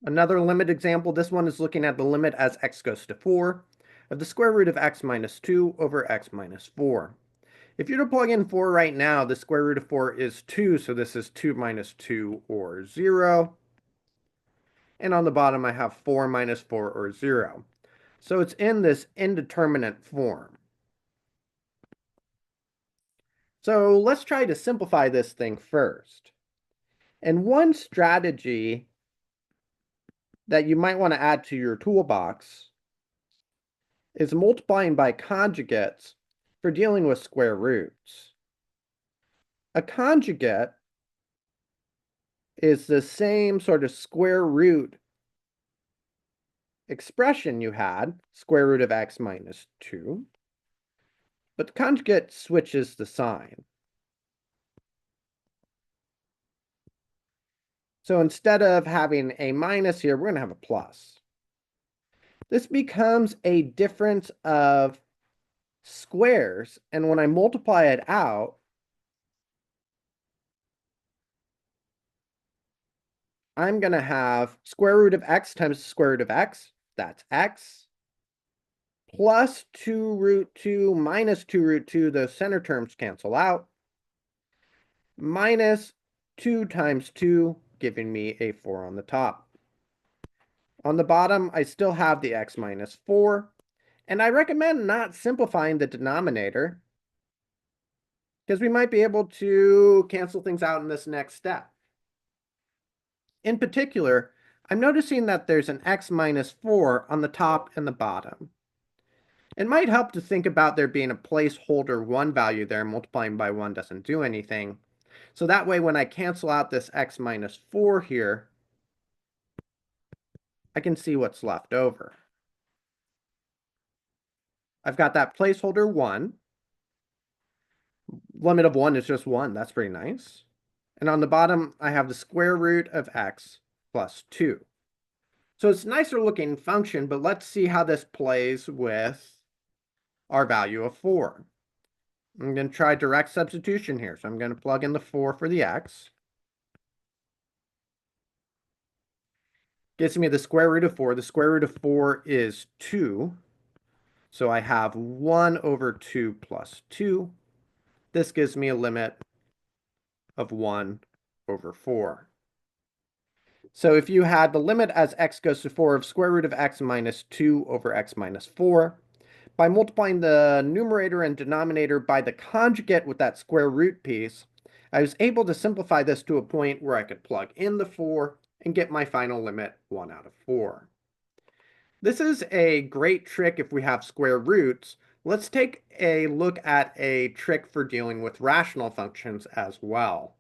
Another limit example, this one is looking at the limit as x goes to 4 of the square root of x minus 2 over x minus 4. If you were to plug in 4 right now, the square root of 4 is 2, so this is 2 minus 2 or 0. And on the bottom I have 4 minus 4 or 0. So it's in this indeterminate form. So let's try to simplify this thing first. And one strategy that you might want to add to your toolbox is multiplying by conjugates for dealing with square roots. A conjugate is the same sort of square root expression you had, square root of x minus 2, but the conjugate switches the sign. So instead of having a minus here, we're going to have a plus. This becomes a difference of squares, and when I multiply it out, I'm going to have square root of x times the square root of x, that's x, plus 2 root 2 minus 2 root 2, those center terms cancel out, minus 2 times 2, giving me a 4 on the top. On the bottom, I still have the x minus 4, and I recommend not simplifying the denominator, because we might be able to cancel things out in this next step. In particular, I'm noticing that there's an x minus 4 on the top and the bottom. It might help to think about there being a placeholder 1 value there. Multiplying by 1 doesn't do anything. So that way, when I cancel out this x minus 4 here, I can see what's left over. I've got that placeholder 1. Limit of 1 is just 1. That's pretty nice. And on the bottom, I have the square root of x plus 2. So it's a nicer looking function, but let's see how this plays with our value of 4. I'm going to try direct substitution here. So I'm going to plug in the 4 for the x. Gives me the square root of 4. The square root of 4 is 2. So I have 1 over 2 plus 2. This gives me a limit of 1 over 4. So if you had the limit as x goes to 4 of square root of x minus 2 over x minus 4, by multiplying the numerator and denominator by the conjugate with that square root piece, I was able to simplify this to a point where I could plug in the 4 and get my final limit 1 out of 4. This is a great trick if we have square roots. Let's take a look at a trick for dealing with rational functions as well.